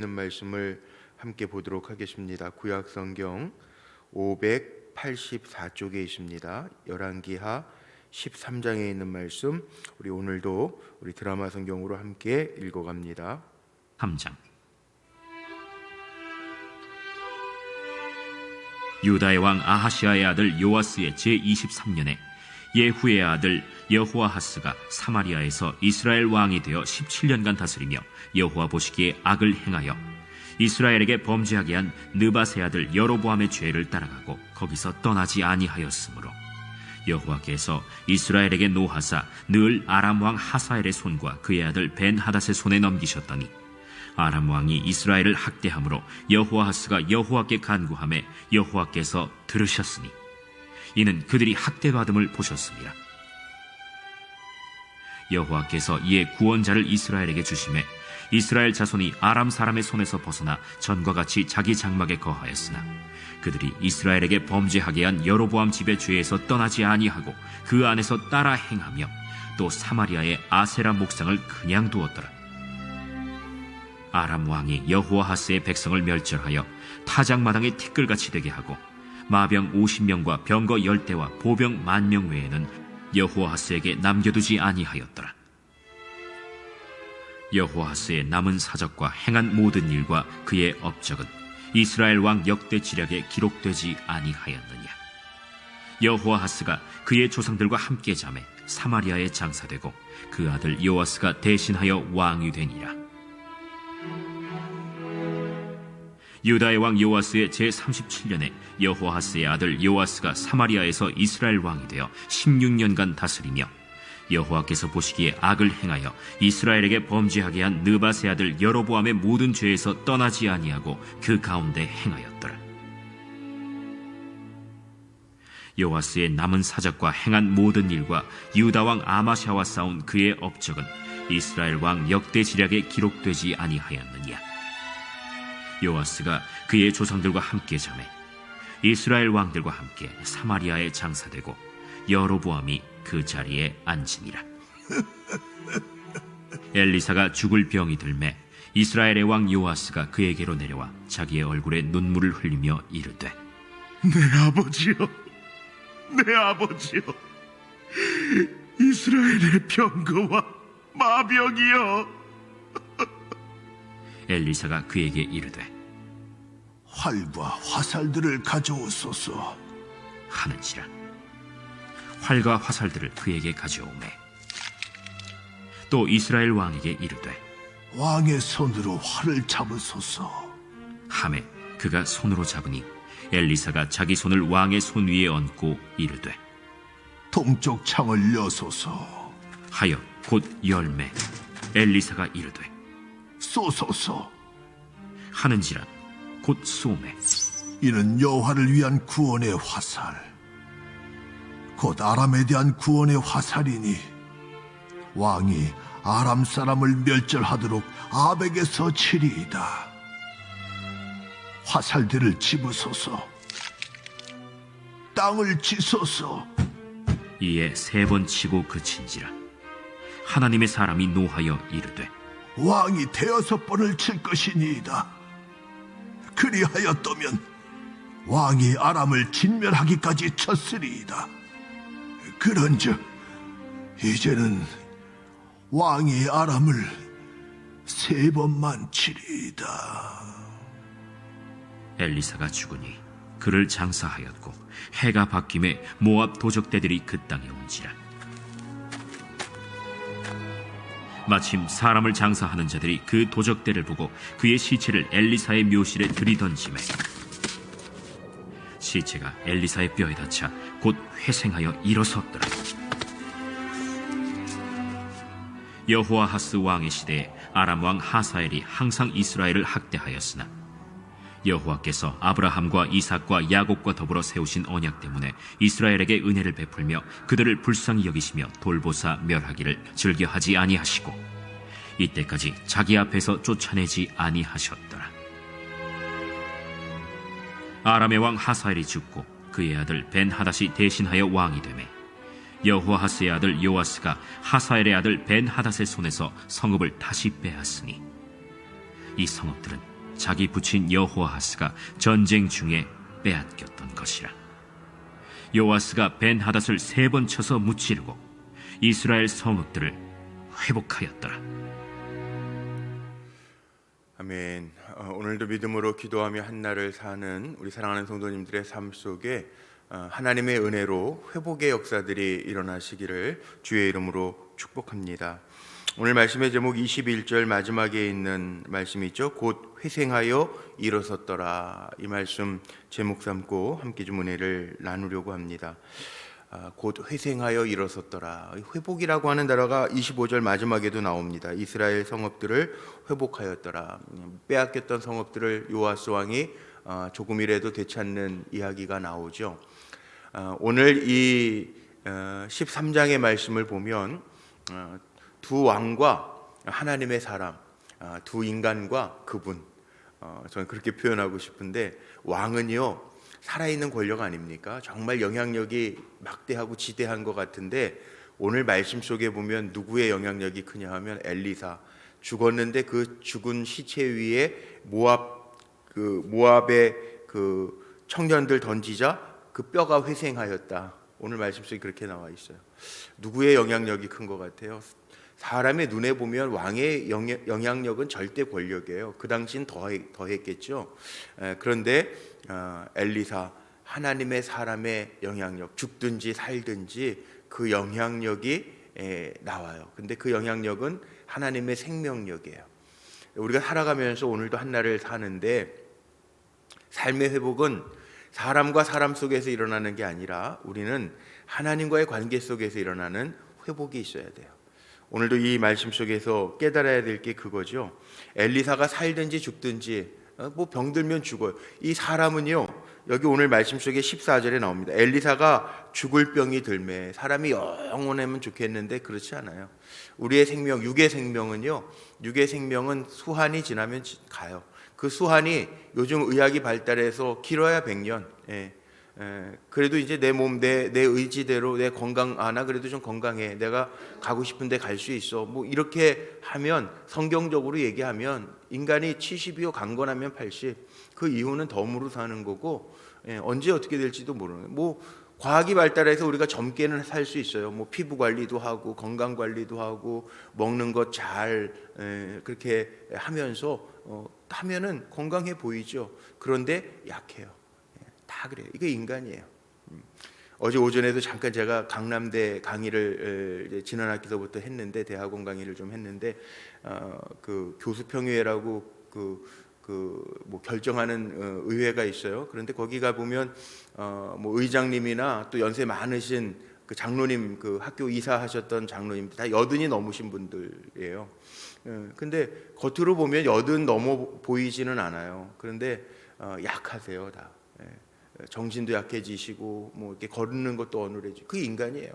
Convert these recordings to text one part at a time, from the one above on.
있는 말씀을 함께 보도록 하겠습니다. 구약 성경 584쪽에 있습니다. 열왕기하 13장에 있는 말씀, 우리 오늘도 우리 드라마 성경으로 함께 읽어갑니다. 3장. 유다의 왕 아하시아의 아들 요아스의 제23년에 예후의 아들 여호아하스가 사마리아에서 이스라엘 왕이 되어 17년간 다스리며 여호와 보시기에 악을 행하여 이스라엘에게 범죄하게 한 느밧의 아들 여로보암의 죄를 따라가고 거기서 떠나지 아니하였으므로 여호와께서 이스라엘에게 노하사 늘 아람 왕 하사엘의 손과 그의 아들 벤하닷의 손에 넘기셨더니 아람 왕이 이스라엘을 학대함으로 여호아하스가 여호와께 간구하매 여호와께서 들으셨으니 이는 그들이 학대받음을 보셨습니다. 여호와께서 이에 구원자를 이스라엘에게 주시매 이스라엘 자손이 아람 사람의 손에서 벗어나 전과 같이 자기 장막에 거하였으나 그들이 이스라엘에게 범죄하게 한 여로보암 집의 죄에서 떠나지 아니하고 그 안에서 따라 행하며 또 사마리아의 아세라 목상을 그냥 두었더라. 아람 왕이 여호아하스의 백성을 멸절하여 타작마당에 티끌같이 되게 하고 마병 50명과 병거 10대와 보병 10,000명 외에는 여호아하스에게 남겨두지 아니하였더라. 여호아하스의 남은 사적과 행한 모든 일과 그의 업적은 이스라엘 왕 역대 지략에 기록되지 아니하였느냐. 여호아하스가 그의 조상들과 함께 잠에 사마리아에 장사되고 그 아들 요아스가 대신하여 왕이 되니라. 유다의 왕 요아스의 제37년에 여호아하스의 아들 요아스가 사마리아에서 이스라엘 왕이 되어 16년간 다스리며 여호와께서 보시기에 악을 행하여 이스라엘에게 범죄하게 한 느밧의 아들 여로보암의 모든 죄에서 떠나지 아니하고 그 가운데 행하였더라. 요아스의 남은 사적과 행한 모든 일과 유다 왕 아마샤와 싸운 그의 업적은 이스라엘 왕 역대 지략에 기록되지 아니하였느냐. 요아스가 그의 조상들과 함께 잠에 이스라엘 왕들과 함께 사마리아에 장사되고 여로보암이 그 자리에 앉으니라. 엘리사가 죽을 병이 들매 이스라엘의 왕 요아스가 그에게로 내려와 자기의 얼굴에 눈물을 흘리며 이르되 내 아버지여, 내 아버지여, 이스라엘의 병거와 마병이여. 엘리사가 그에게 이르되 활과 화살들을 가져오소서 하는지라. 활과 화살들을 그에게 가져오매 또 이스라엘 왕에게 이르되 왕의 손으로 활을 잡으소서 하매 그가 손으로 잡으니 엘리사가 자기 손을 왕의 손 위에 얹고 이르되 동쪽 창을 여소서 하여 곧 열매. 엘리사가 이르되 쏘소서 하는지라. 곧 쏘매 이는 여호와를 위한 구원의 화살 곧 아람에 대한 구원의 화살이니 왕이 아람 사람을 멸절하도록 아벡에서 치리이다. 화살들을 집으소서 땅을 치소서. 이에 3번 치고 그친지라. 하나님의 사람이 노하여 이르되 왕이 6번을 칠 것이니이다. 그리하였더면 왕이 아람을 진멸하기까지 쳤으리이다. 그런즉 이제는 왕이 아람을 3번만 치리이다. 엘리사가 죽으니 그를 장사하였고 해가 바뀜에 모압 도적대들이 그 땅에 온지라. 마침 사람을 장사하는 자들이 그 도적대를 보고 그의 시체를 엘리사의 묘실에 들이던지매 시체가 엘리사의 뼈에 닿자 곧 회생하여 일어섰더라. 여호아하스 왕의 시대에 아람 왕 하사엘이 항상 이스라엘을 학대하였으나 여호와께서 아브라함과 이삭과 야곱과 더불어 세우신 언약 때문에 이스라엘에게 은혜를 베풀며 그들을 불쌍히 여기시며 돌보사 멸하기를 즐겨하지 아니하시고 이때까지 자기 앞에서 쫓아내지 아니하셨더라. 아람의 왕 하사엘이 죽고 그의 아들 벤하닷이 대신하여 왕이 되매 여호아하스의 아들 요아스가 하사엘의 아들 벤하닷의 손에서 성읍을 다시 빼앗으니 이 성읍들은 자기 부친 여호아하스가 전쟁 중에 빼앗겼던 것이라. 요아스가 벤하닷을 3번 쳐서 무찌르고 이스라엘 성읍들을 회복하였더라. 아멘. 오늘도 믿음으로 기도하며 한날을 사는 우리 사랑하는 성도님들의 삶 속에 하나님의 은혜로 회복의 역사들이 일어나시기를 주의 이름으로 축복합니다. 오늘 말씀의 제목 21절 마지막에 있는 말씀이 있죠. 곧 회생하여 일어섰더라. 이 말씀 제목 삼고 함께 좀 은혜를 나누려고 합니다. 곧 회생하여 일어섰더라. 회복이라고 하는 단어가 25절 마지막에도 나옵니다. 이스라엘 성읍들을 회복하였더라. 빼앗겼던 성읍들을 요아스 왕이 조금이라도 되찾는 이야기가 나오죠. 오늘 이 13장의 말씀을 보면 두 왕과 하나님의 사람, 두 인간과 그분, 저는 그렇게 표현하고 싶은데, 왕은요 살아있는 권력 아닙니까? 정말 영향력이 막대하고 지대한 것 같은데, 오늘 말씀 속에 보면 누구의 영향력이 크냐 하면 엘리사. 죽었는데 그 죽은 시체 위에 모압의 그 청년들 던지자 그 뼈가 회생하였다. 오늘 말씀 속에 그렇게 나와 있어요. 누구의 영향력이 큰 것 같아요? 사람의 눈에 보면 왕의 영향력은 절대 권력이에요. 그 당시엔 더했겠죠. 그런데 엘리사, 하나님의 사람의 영향력, 죽든지 살든지 그 영향력이 나와요. 근데 그 영향력은 하나님의 생명력이에요. 우리가 살아가면서 오늘도 한날을 사는데, 삶의 회복은 사람과 사람 속에서 일어나는 게 아니라 우리는 하나님과의 관계 속에서 일어나는 회복이 있어야 돼요. 오늘도 이 말씀 속에서 깨달아야 될 게 그거죠. 엘리사가 살든지 죽든지, 병들면 죽어요. 이 사람은요, 여기 오늘 말씀 속에 14절에 나옵니다. 엘리사가 죽을 병이 들매. 사람이 영원하면 좋겠는데 그렇지 않아요. 우리의 생명, 육의 생명은요, 육의 생명은 수한이 지나면 가요. 그 수한이 요즘 의학이 발달해서 길어야 100년. 그래도 이제 내 몸, 내 의지대로 내 건강, 나 그래도 좀 건강해, 내가 가고 싶은데 갈 수 있어, 뭐 이렇게 하면, 성경적으로 얘기하면 인간이 70이요 강건하면 80, 그 이후는 덤으로 사는 거고, 언제 어떻게 될지도 모르는 거예요. 뭐 과학이 발달해서 우리가 젊게는 살 수 있어요. 뭐 피부 관리도 하고 건강 관리도 하고 먹는 것 잘 그렇게 하면서 하면은 건강해 보이죠. 그런데 약해요. 다 그래요. 이게 인간이에요. 어제 오전에도 잠깐 제가 강남대 강의를 지난 학기서부터 했는데, 대학원 강의를 좀 했는데, 그 교수평의회라고 뭐 결정하는 의회가 있어요. 그런데 거기 가 보면 뭐 의장님이나 또 연세 많으신 그 장로님, 그 학교 이사하셨던 장로님 다 80이 넘으신 분들이에요. 근데 겉으로 보면 80 넘어 보이지는 않아요. 그런데 약하세요, 다. 정신도 약해지시고 뭐 이렇게 걷는 것도 어눌해지고, 그 인간이에요.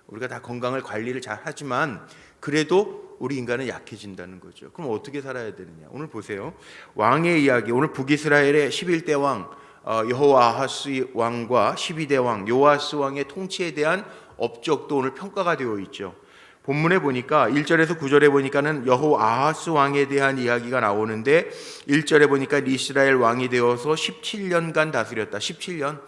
우리가 다 건강을 관리를 잘 하지만 그래도 우리 인간은 약해진다는 거죠. 그럼 어떻게 살아야 되느냐? 오늘 보세요. 왕의 이야기. 오늘 북이스라엘의 11대 왕 여호아하스 왕과 12대 왕 요아스 왕의 통치에 대한 업적도 오늘 평가가 되어 있죠. 본문에 보니까 1절에서 9절에 보니까는 여호아하스 왕에 대한 이야기가 나오는데, 1절에 보니까 이스라엘 왕이 되어서 17년간 다스렸다. 17년.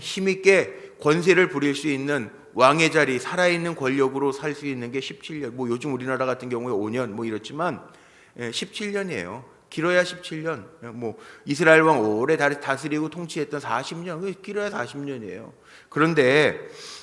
힘있게 권세를 부릴 수 있는 왕의 자리, 살아있는 권력으로 살 수 있는 게 17년. 뭐 요즘 우리나라 같은 경우에 5년 뭐 이렇지만 17년이에요. 길어야 17년. 뭐 이스라엘 왕 오래 다스리고 통치했던 40년, 길어야 40년이에요. 그런데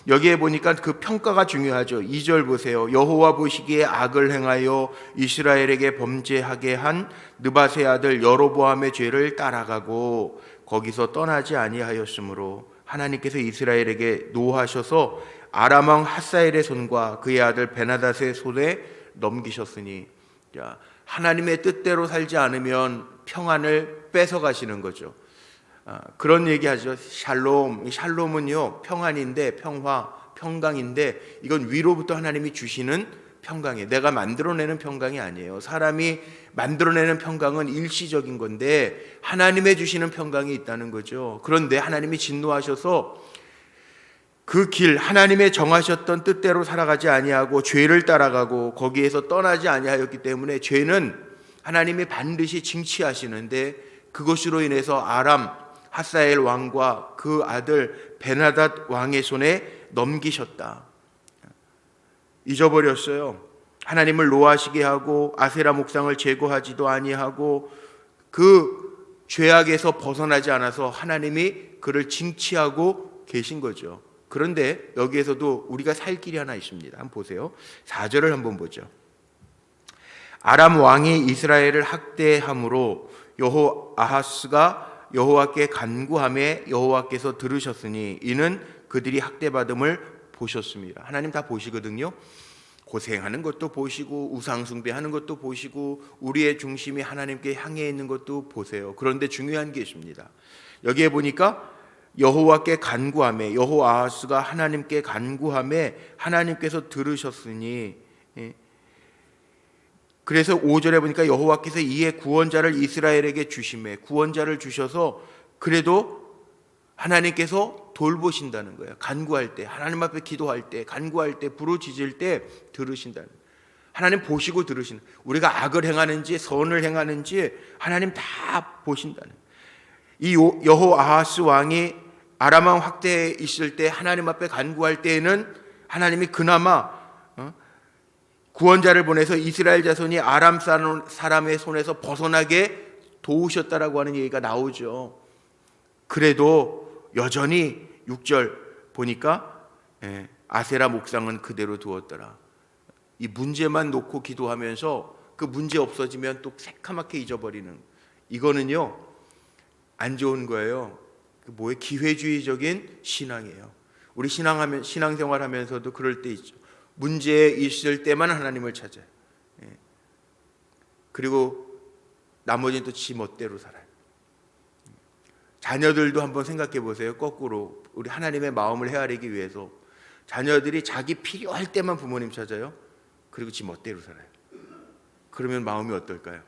여기에 보니까 그 평가가 중요하죠. 2절 보세요. 여호와 보시기에 악을 행하여 이스라엘에게 범죄하게 한 느밧의 아들 여로보암의 죄를 따라가고 거기서 떠나지 아니하였으므로 하나님께서 이스라엘에게 노하셔서 아람 왕 핫사엘의 손과 그의 아들 베나닷의 손에 넘기셨으니, 자, 하나님의 뜻대로 살지 않으면 평안을 뺏어가시는 거죠. 그런 얘기하죠. 샬롬은요 평안인데, 평화, 평강인데, 이건 위로부터 하나님이 주시는 평강이에요. 내가 만들어내는 평강이 아니에요. 사람이 만들어내는 평강은 일시적인 건데 하나님의 주시는 평강이 있다는 거죠. 그런데 하나님이 진노하셔서 그 길, 하나님의 정하셨던 뜻대로 살아가지 아니하고 죄를 따라가고 거기에서 떠나지 아니하였기 때문에 죄는 하나님이 반드시 징치하시는데 그것으로 인해서 아람 하사엘 왕과 그 아들 베나닷 왕의 손에 넘기셨다. 잊어버렸어요. 하나님을 노하시게 하고 아세라 목상을 제거하지도 아니하고 그 죄악에서 벗어나지 않아서 하나님이 그를 징치하고 계신 거죠. 그런데 여기에서도 우리가 살 길이 하나 있습니다. 한번 보세요. 4절을 한번 보죠. 아람 왕이 이스라엘을 학대함으로 여호아하스가 여호와께 간구하매 여호와께서 들으셨으니 이는 그들이 학대받음을 보셨습니다. 하나님 다 보시거든요. 고생하는 것도 보시고 우상 숭배하는 것도 보시고 우리의 중심이 하나님께 향해 있는 것도 보세요. 그런데 중요한 게 있습니다. 여기에 보니까 여호와께 간구하매 여호아하스가 하나님께 간구하매 하나님께서 들으셨으니 그래서 5절에 보니까 여호와께서 이에 구원자를 이스라엘에게 주심에 구원자를 주셔서 그래도 하나님께서 돌보신다는 거예요. 간구할 때 하나님 앞에 기도할 때 간구할 때 부르짖을 때 들으신다는 거예요. 하나님 보시고 들으시는 우리가 악을 행하는지 선을 행하는지 하나님 다 보신다는 거예요. 이 여호아하스 왕이 아람 왕 확대에 있을 때 하나님 앞에 간구할 때에는 하나님이 그나마 구원자를 보내서 이스라엘 자손이 아람 사람의 손에서 벗어나게 도우셨다라고 하는 얘기가 나오죠. 그래도 여전히 6절 보니까 아세라 목상은 그대로 두었더라. 이 문제만 놓고 기도하면서 그 문제 없어지면 또 새카맣게 잊어버리는 이거는요 안 좋은 거예요. 뭐의 기회주의적인 신앙이에요. 우리 신앙생활 하면서도 그럴 때 있죠. 문제 있을 때만 하나님을 찾아요. 그리고 나머지는 또 지 멋대로 살아요. 자녀들도 한번 생각해 보세요. 거꾸로 우리 하나님의 마음을 헤아리기 위해서 자녀들이 자기 필요할 때만 부모님 찾아요. 그리고 지 멋대로 살아요. 그러면 마음이 어떨까요?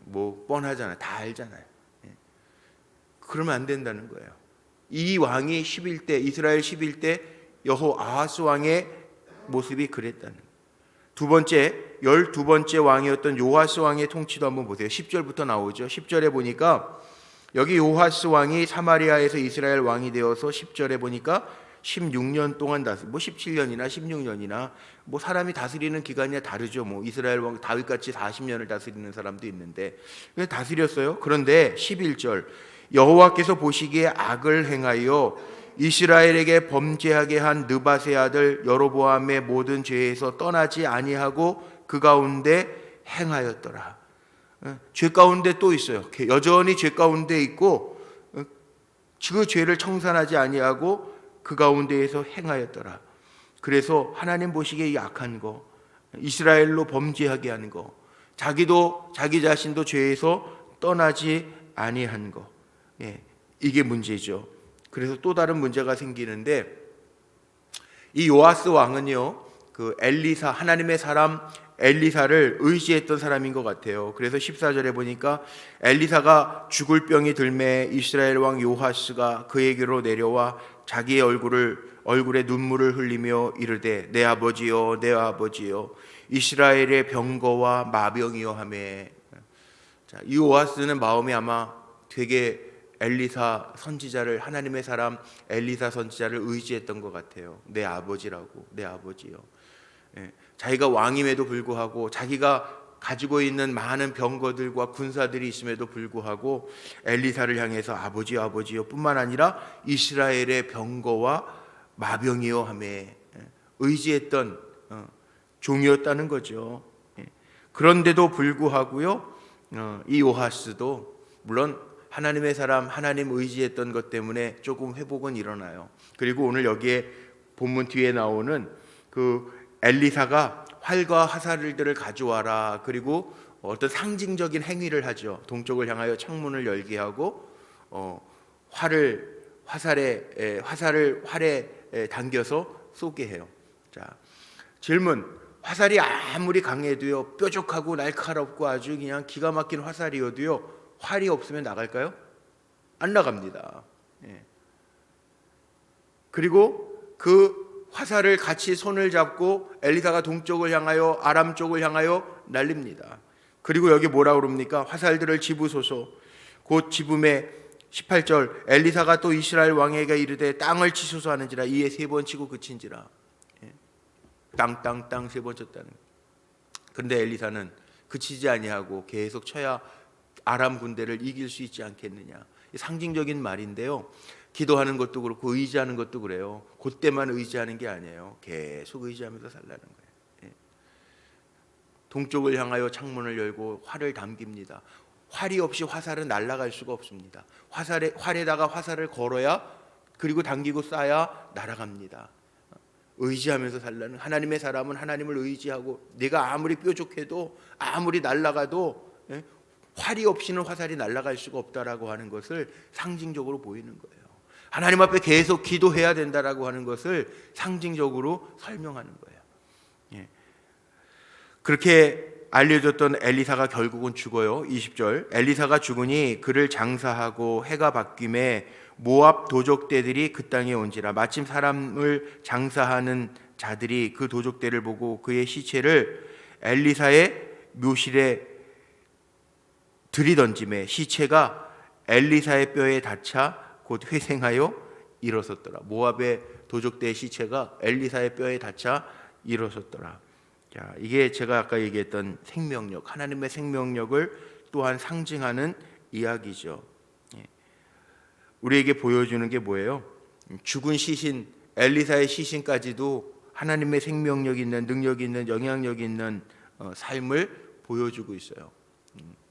뭐 뻔하잖아요. 다 알잖아요. 그러면 안 된다는 거예요. 이 왕이 11대 이스라엘 11대 여호아하스 왕의 모습이 그랬다는 거예요. 두 번째 12번째 왕이었던 요아스 왕의 통치도 한번 보세요. 10절부터 나오죠. 10절에 보니까 여기 요아스 왕이 사마리아에서 이스라엘 왕이 되어서 10절에 보니까 16년 동안 뭐 17년이나 16년이나 뭐 사람이 다스리는 기간이 다르죠. 뭐 이스라엘 왕 다윗같이 40년을 다스리는 사람도 있는데 다스렸어요. 그런데 11절 여호와께서 보시기에 악을 행하여 이스라엘에게 범죄하게 한 느밧의 아들 여로보암의 모든 죄에서 떠나지 아니하고 그 가운데 행하였더라. 죄 가운데 또 있어요. 여전히 죄 가운데 있고 그 죄를 청산하지 아니하고 그 가운데에서 행하였더라. 그래서 하나님 보시기에 약한 거, 이스라엘로 범죄하게 하는 거, 자기도 자기 자신도 죄에서 떠나지 아니한 거, 이게 문제죠. 그래서 또 다른 문제가 생기는데 이 요아스 왕은요, 그 엘리사 하나님의 사람 엘리사를 의지했던 사람인 것 같아요. 그래서 14절에 보니까 엘리사가 죽을 병이 들매 이스라엘 왕 요아스가 그에게로 내려와 자기의 얼굴에 눈물을 흘리며 이르되 내 아버지여 내 아버지여 이스라엘의 병거와 마병이여 하매. 자, 이 요아스는 마음이 아마 되게 엘리사 선지자를 하나님의 사람 엘리사 선지자를 의지했던 것 같아요. 내 아버지라고 내 아버지요. 자기가 왕임에도 불구하고 자기가 가지고 있는 많은 병거들과 군사들이 있음에도 불구하고 엘리사를 향해서 아버지요 아버지요 뿐만 아니라 이스라엘의 병거와 마병이요 하며 의지했던 종이었다는 거죠. 그런데도 불구하고요 이 요아스도 물론 하나님의 사람 하나님 의지했던 것 때문에 조금 회복은 일어나요. 그리고 오늘 여기에 본문 뒤에 나오는 그 엘리사가 활과 화살들을 가져와라. 그리고 어떤 상징적인 행위를 하죠. 동쪽을 향하여 창문을 열게 하고 화살을 활에 당겨서 쏘게 해요. 자, 질문. 화살이 아무리 강해도요, 뾰족하고 날카롭고 아주 그냥 기가 막힌 화살이어도요, 활이 없으면 나갈까요? 안 나갑니다. 그리고 그 화살을 같이 손을 잡고 엘리사가 동쪽을 향하여 아람 쪽을 향하여 날립니다. 그리고 여기 뭐라 그럽니까? 화살들을 집으소서. 곧 집음에 18절 엘리사가 또 이스라엘 왕에게 이르되 땅을 치소서 하는지라. 이에 3번 치고 그친지라. 땅 3번 쳤다는. 그런데 엘리사는 그치지 아니하고 계속 쳐야 아람 군대를 이길 수 있지 않겠느냐. 상징적인 말인데요. 기도하는 것도 그렇고 의지하는 것도 그래요. 그때만 의지하는 게 아니에요. 계속 의지하면서 살라는 거예요. 동쪽을 향하여 창문을 열고 활을 당깁니다. 활이 없이 화살은 날아갈 수가 없습니다. 활에다가 화살을 걸어야, 그리고 당기고 쏴야 날아갑니다. 의지하면서 살라는, 하나님의 사람은 하나님을 의지하고, 내가 아무리 뾰족해도 아무리 날아가도 활이 없이는 화살이 날아갈 수가 없다라고 하는 것을 상징적으로 보이는 거예요. 하나님 앞에 계속 기도해야 된다라고 하는 것을 상징적으로 설명하는 거예요. 그렇게 알려졌던 엘리사가 결국은 죽어요. 20절 엘리사가 죽으니 그를 장사하고 해가 바뀜에 모압 도적대들이 그 땅에 온지라. 마침 사람을 장사하는 자들이 그 도적대를 보고 그의 시체를 엘리사의 묘실에 들이던짐에 시체가 엘리사의 뼈에 닿자 곧 회생하여 일어섰더라. 모압의 도적대의 시체가 엘리사의 뼈에 닿자 일어섰더라. 자, 이게 제가 아까 얘기했던 생명력, 하나님의 생명력을 또한 상징하는 이야기죠. 우리에게 보여주는 게 뭐예요? 죽은 시신, 엘리사의 시신까지도 하나님의 생명력 있는, 능력 있는, 영향력 있는 삶을 보여주고 있어요.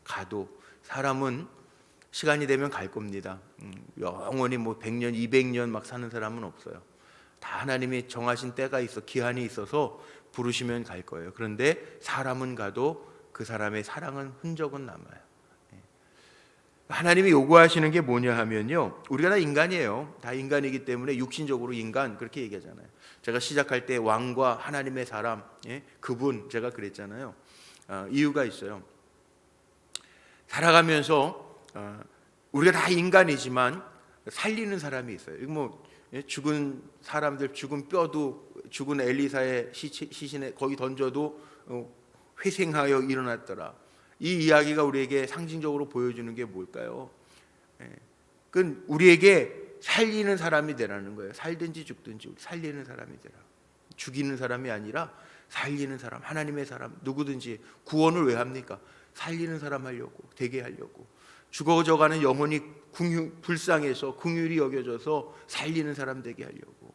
가도 사람은 시간이 되면 갈 겁니다. 영원히 뭐 100년, 200년 막 사는 사람은 없어요. 다 하나님이 정하신 때가 있어, 기한이 있어서 부르시면 갈 거예요. 그런데 사람은 가도 그 사람의 사랑은, 흔적은 남아요. 하나님이 요구하시는 게 뭐냐 하면요, 우리가 다 인간이에요. 다 인간이기 때문에 육신적으로 인간, 그렇게 얘기하잖아요. 제가 시작할 때 왕과 하나님의 사람, 그분, 제가 그랬잖아요. 이유가 있어요. 살아가면서 우리가 다 인간이지만 살리는 사람이 있어요. 이거 뭐 죽은 사람들, 죽은 뼈도, 죽은 엘리사의 시신에 거기 던져도 회생하여 일어났더라. 이 이야기가 우리에게 상징적으로 보여주는 게 뭘까요? 그건 우리에게 살리는 사람이 되라는 거예요. 살든지 죽든지 살리는 사람이 되라. 죽이는 사람이 아니라 살리는 사람, 하나님의 사람, 누구든지. 구원을 왜 합니까? 살리는 사람 하려고, 되게 하려고. 죽어져가는 영혼이 불쌍해서, 긍휼히 여겨져서 살리는 사람 되게 하려고.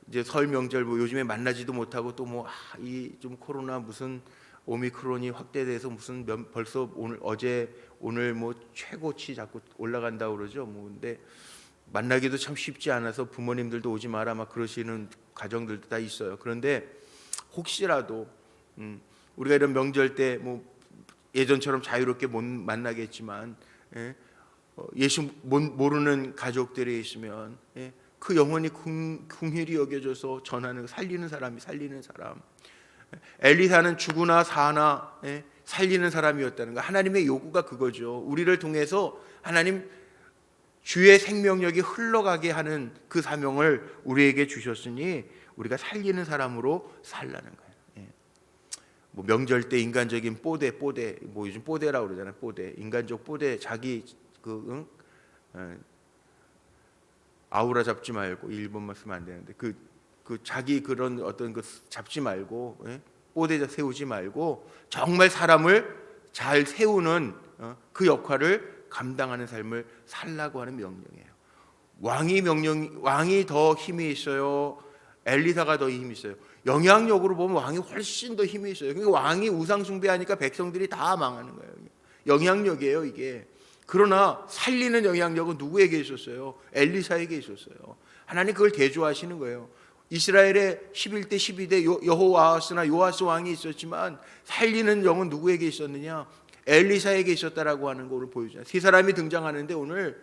이제 설 명절 뭐 요즘에 만나지도 못하고 또 뭐 이 좀 코로나 무슨 오미크론이 확대돼서 무슨 벌써 오늘 뭐 최고치 자꾸 올라간다고 그러죠. 뭐 근데 만나기도 참 쉽지 않아서 부모님들도 오지 마라 막 그러시는 가정들도 다 있어요. 그런데 혹시라도 우리가 이런 명절 때 뭐 예전처럼 자유롭게 못 만나겠지만 예수 모르는 가족들이 있으면 그 영혼이 긍휼히 여겨져서 전하는, 살리는 사람이 살리는 사람. 엘리사는 죽으나 사나 살리는 사람이었다는 거. 하나님의 요구가 그거죠. 우리를 통해서 하나님 주의 생명력이 흘러가게 하는 그 사명을 우리에게 주셨으니 우리가 살리는 사람으로 살라는 거예요. 뭐 명절 때 인간적인 뽀대, 뭐 요즘 뽀대라고 그러잖아요. 뽀대, 인간적 뽀대, 자기 아우라 잡지 말고, 일본말 쓰면 안 되는데 그 자기 그런 어떤 그 잡지 말고, 뽀대 세우지 말고 정말 사람을 잘 세우는 그 역할을 감당하는 삶을 살라고 하는 명령이에요. 왕이 더 힘이 있어요? 엘리사가 더 힘이 있어요? 영향력으로 보면 왕이 훨씬 더 힘이 있어요. 그러니까 왕이 우상 숭배하니까 백성들이 다 망하는 거예요. 영향력이에요, 이게. 그러나 살리는 영향력은 누구에게 있었어요? 엘리사에게 있었어요. 하나님 그걸 대조하시는 거예요. 이스라엘의 11대 12대 여호와하스나 요아스 왕이 있었지만 살리는 영은 누구에게 있었느냐? 엘리사에게 있었다라고 하는 것을 보여줘요. 세 사람이 등장하는데 오늘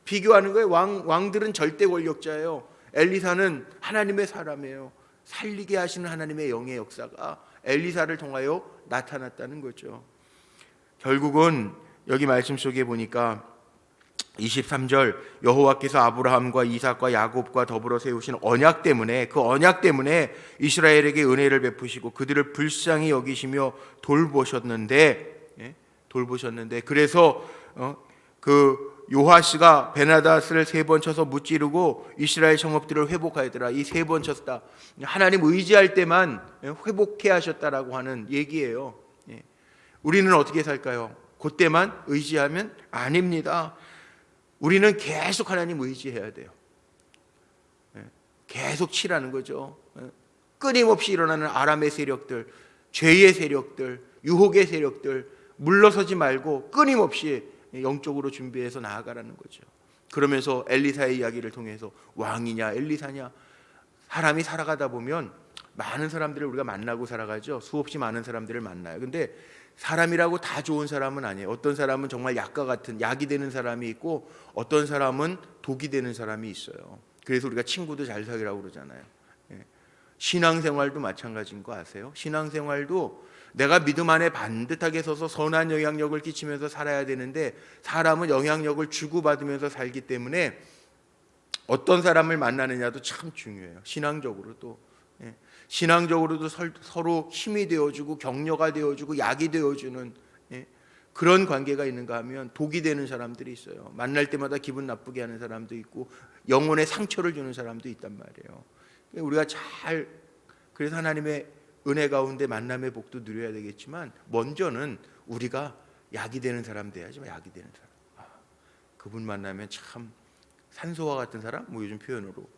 비교하는 거예요. 왕들은 절대 권력자예요. 엘리사는 하나님의 사람이에요. 살리게 하시는 하나님의 영의 역사가 엘리사를 통하여 나타났다는 거죠. 결국은 여기 말씀 속에 보니까 23절 여호와께서 아브라함과 이삭과 야곱과 더불어 세우신 언약 때문에 그 언약 때문에 이스라엘에게 은혜를 베푸시고 그들을 불쌍히 여기시며 돌보셨는데 그래서 그 요아스가 베나닷을 3번 쳐서 무찌르고 이스라엘 성읍들을 회복하였더라. 이 3번 쳤다. 하나님 의지할 때만 회복해 하셨다라고 하는 얘기예요. 우리는 어떻게 살까요? 그때만 의지하면 아닙니다. 우리는 계속 하나님 의지해야 돼요. 계속 치라는 거죠. 끊임없이 일어나는 아람의 세력들, 죄의 세력들, 유혹의 세력들 물러서지 말고 끊임없이 영적으로 준비해서 나아가라는 거죠. 그러면서 엘리사의 이야기를 통해서 왕이냐 엘리사냐, 사람이 살아가다 보면 많은 사람들을 우리가 만나고 살아가죠. 수없이 많은 사람들을 만나요. 근데 사람이라고 다 좋은 사람은 아니에요. 어떤 사람은 정말 약과 같은 약이 되는 사람이 있고 어떤 사람은 독이 되는 사람이 있어요. 그래서 우리가 친구도 잘 사귀라고 그러잖아요. 신앙생활도 마찬가지인 거 아세요? 신앙생활도 내가 믿음 안에 반듯하게 서서 선한 영향력을 끼치면서 살아야 되는데 사람은 영향력을 주고받으면서 살기 때문에 어떤 사람을 만나느냐도 참 중요해요. 신앙적으로도 서로 힘이 되어주고 격려가 되어주고 약이 되어주는 그런 관계가 있는가 하면 독이 되는 사람들이 있어요. 만날 때마다 기분 나쁘게 하는 사람도 있고 영혼에 상처를 주는 사람도 있단 말이에요. 우리가 그래서 하나님의 은혜 가운데 만남의 복도 누려야 되겠지만 먼저는 우리가 약이 되는 사람 돼야지. 약이 되는 사람, 그분 만나면 참 산소와 같은 사람, 요즘 표현으로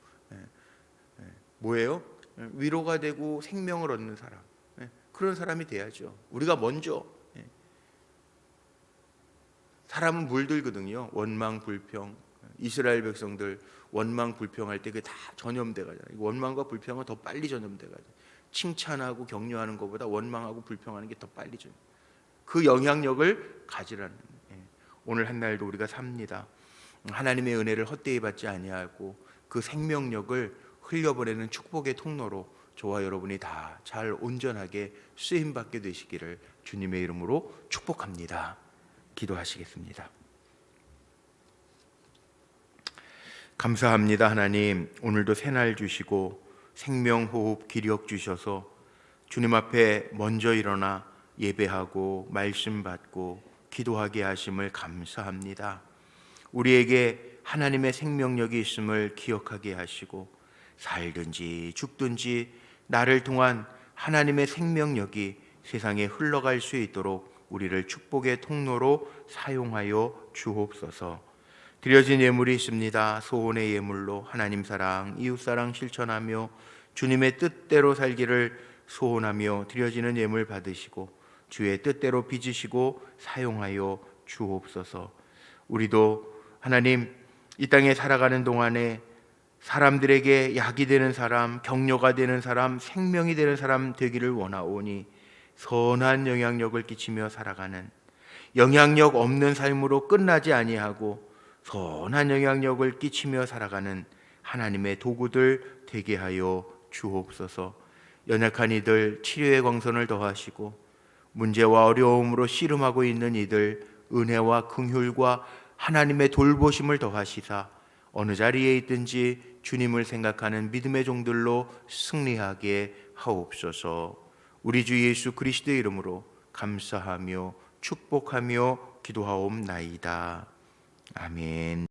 뭐예요? 위로가 되고 생명을 얻는 사람, 그런 사람이 돼야죠. 우리가 먼저. 사람은 물들거든요. 원망, 불평. 이스라엘 백성들 원망, 불평할 때 그게 다 전염돼 가잖아요. 원망과 불평은 더 빨리 전염돼 가죠. 칭찬하고 격려하는 것보다 원망하고 불평하는 게 더 빨리 전염. 그 영향력을 가지라는. 오늘 한 날도 우리가 삽니다. 하나님의 은혜를 헛되이 받지 아니하고 그 생명력을 흘려보내는 축복의 통로로 저와 여러분이 다 잘 온전하게 쓰임받게 되시기를 주님의 이름으로 축복합니다. 기도하시겠습니다. 감사합니다. 하나님, 오늘도 새날 주시고 생명, 호흡, 기력 주셔서 주님 앞에 먼저 일어나 예배하고 말씀 받고 기도하게 하심을 감사합니다. 우리에게 하나님의 생명력이 있음을 기억하게 하시고 살든지 죽든지 나를 통한 하나님의 생명력이 세상에 흘러갈 수 있도록 우리를 축복의 통로로 사용하여 주옵소서. 드려진 예물이 있습니다. 소원의 예물로 하나님 사랑, 이웃 사랑 실천하며 주님의 뜻대로 살기를 소원하며 드려지는 예물 받으시고 주의 뜻대로 빚으시고 사용하여 주옵소서. 우리도 하나님 이 땅에 살아가는 동안에 사람들에게 약이 되는 사람, 격려가 되는 사람, 생명이 되는 사람 되기를 원하오니 선한 영향력을 끼치며 살아가는, 영향력 없는 삶으로 끝나지 아니하고 선한 영향력을 끼치며 살아가는 하나님의 도구들 되게 하여 주옵소서. 연약한 이들 치료의 광선을 더하시고 문제와 어려움으로 씨름하고 있는 이들 은혜와 긍휼과 하나님의 돌보심을 더하시사 어느 자리에 있든지 주님을 생각하는 믿음의 종들로 승리하게 하옵소서. 우리 주 예수 그리스도의 이름으로 감사하며 축복하며 기도하옵나이다. 아멘.